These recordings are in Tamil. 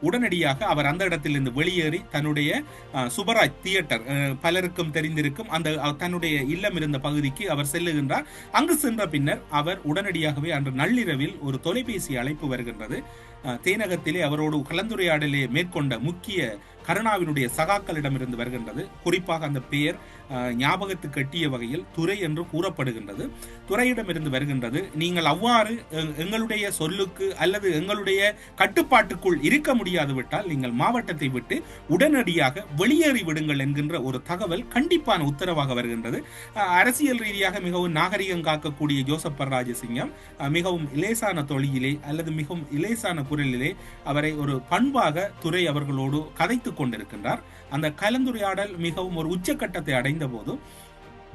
உடனடியாக அவர் அந்த இடத்திலிருந்து வெளியேறி தன்னுடைய சுபராஜ் தியேட்டர், பலருக்கும் தெரிந்திருக்கும், அந்த தன்னுடைய இல்லம் இருந்த பகுதிக்கு அவர் செல்லுகின்றார். அங்கு சென்ற பின்னர் அவர் உடனடியாகவே அன்று நள்ளிரவில் ஒரு தொலைபேசி அழைப்பு வருகின்றது. தேனகத்திலே அவரோடு கலந்துரையாடலே மேற்கொண்ட முக்கிய கருணாவினுடைய சகாக்களிடமிருந்து வருகின்றது. குறிப்பாக அந்த பெயர் ஞாபகத்துக்கு எட்டிய வகையில் துரை என்று கூறப்படுகின்றது. துரையிடமிருந்து வருகின்றது, நீங்கள் அவ்வாறு எங்களுடைய சொல்லுக்கு அல்லது எங்களுடைய கட்டுப்பாட்டுக்குள் இருக்க முடியாது விட்டால் நீங்கள் மாவட்டத்தை விட்டு உடனடியாக வெளியேறி விடுங்கள் என்கின்ற ஒரு தகவல் கண்டிப்பான உத்தரவாக வருகின்றது. அரசியல் ரீதியாக மிகவும் நாகரிகம் காக்கக்கூடிய ஜோசப் பரராஜசிங்கம் மிகவும் இலேசான தொழிலே அல்லது மிகவும் இலேசான குரலிலே அவரை ஒரு பண்பாக துரை அவர்களோடு கதைத்து கொண்டிருக்கின்றார். அந்த கலந்துரையாடல் மிகவும் ஒரு உச்சக்கட்டத்தை அடைந்த போது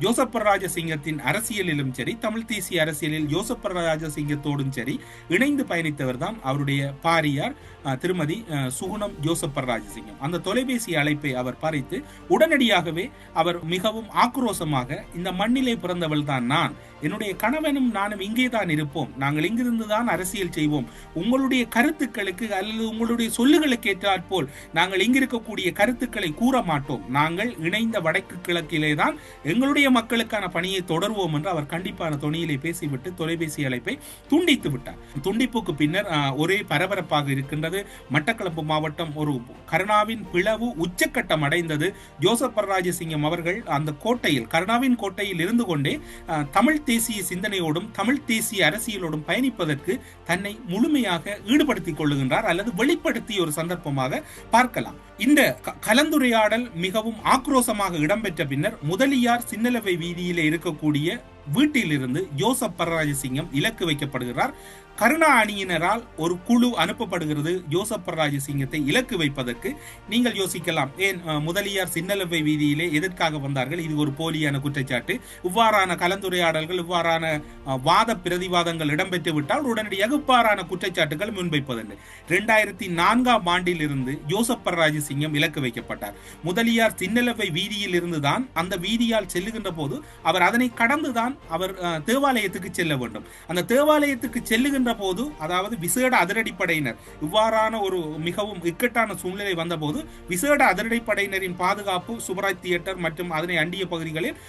ஜோசப் பரராஜசிங்கத்தின் அரசியலிலும் சரி, தமிழ் தேசிய அரசியலில் ஜோசப் பரராஜசிங்கத்தோடும் சரி இணைந்து பயணித்தவர் தான் அவருடைய பாரியார் திருமதி சுகுணம் ஜோசப் பரராஜசிங்கம். அந்த தொலைபேசி அழைப்பை அவர் பறித்து உடனடியாகவே அவர் மிகவும் ஆக்ரோஷமாக, இந்த மண்ணிலே பிறந்தவள் தான் நான், என்னுடைய கணவனும் நானும் இங்கே தான் இருப்போம், நாங்கள் இங்கிருந்து தான் அரசியல் செய்வோம், உங்களுடைய கருத்துக்களுக்கு அல்லது உங்களுடைய சொல்லுகளுக்கு ஏற்றாற்போல் நாங்கள் இங்கிருக்கக்கூடிய கருத்துக்களை கூற மாட்டோம், நாங்கள் இணைந்த வடக்கு கிழக்கிலே தான் எங்களுடைய மக்களுக்கான பணியை தொடர்வோம் என்று அவர் கண்டிப்பான தொனியிலே பேசிவிட்டு தொலைபேசி அழைப்பை துண்டித்து விட்டார். துண்டிப்புக்கு பின்னர் ஒரே பரபரப்பாக இருக்கின்றது. மட்டக்களப்பு மாவட்டம் ஒரு கருணாவின் பிளவு உச்சக்கட்டம் அடைந்தது. ஜோசப் பரராஜசிங்கம் அவர்கள் அந்த கோட்டையில், கருணாவின் கோட்டையில் இருந்து கொண்டே தமிழ் தேசிய சிந்தனையோடும் தமிழ் தேசிய அரசியலோடும் பயணிப்பதற்கு தன்னை முழுமையாக ஈடுபடுத்திக் கொள்ளுகின்றார் அல்லது வெளிப்படுத்திய ஒரு சந்தர்ப்பமாக பார்க்கலாம். இந்த கலந்துரையாடல் மிகவும் ஆக்ரோஷமாக இடம்பெற்ற பின்னர் முதலியார் சின்னலவை வீதியிலே இருக்கக்கூடிய வீட்டிலிருந்து ஜோசப் பரராஜசிங்கம் இலக்கு வைக்கப்படுகிறார். கருணா அணியினரால் ஒரு குழு அனுப்பப்படுகிறது ஜோசப் பரராஜசிங்கத்தை இலக்கு வைப்பதற்கு. நீங்கள் யோசிக்கலாம், ஏன் முதலியார் சின்னலவை வீதியிலே எதற்காக வந்தார்கள், இது ஒரு போலியான குற்றச்சாட்டு, இவ்வாறான கலந்துரையாடல்கள் இவ்வாறான வாத பிரதிவாதங்கள் இடம்பெற்று விட்டால் உடனடியாக இவ்வாறான குற்றச்சாட்டுகள் முன்வைப்பதில்லை. 2004ஆம் ஆண்டில் இருந்து ஜோசப் பரராஜசிங்கம் இலக்கு வைக்கப்பட்டார். முதலியார் சின்னலவை வீதியில் இருந்துதான் அந்த வீதியால் செல்லுகின்ற போது அவர் அதனை கடந்துதான் அவர் தேவாலயத்துக்கு செல்ல வேண்டும். அந்த தேவாலயத்துக்கு செல்லுகின்ற போது, அதாவது விசேட அதிரடிப்படையினர் இவ்வாறான ஒரு மிகவும் இக்கட்டான சூழ்நிலை வந்த போது விசேட அதிரடிப்படையினரின் பாதுகாப்பு சுபராஜ் தியேட்டர் மற்றும் அதனை அண்டிய பகுதிகளில்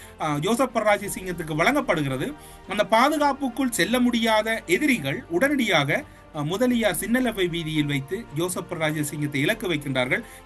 ஜோசப் பரராஜசிங்கத்துக்கு வழங்கப்படுகிறது. அந்த பாதுகாப்புக்குள் செல்ல முடியாத எதிரிகள் உடனடியாக முதலியார் சின்னலவை வீதியில் வைத்து ஜோசப் பரராஜசிங்கத்தை இலக்கு வைக்கின்றார்கள்.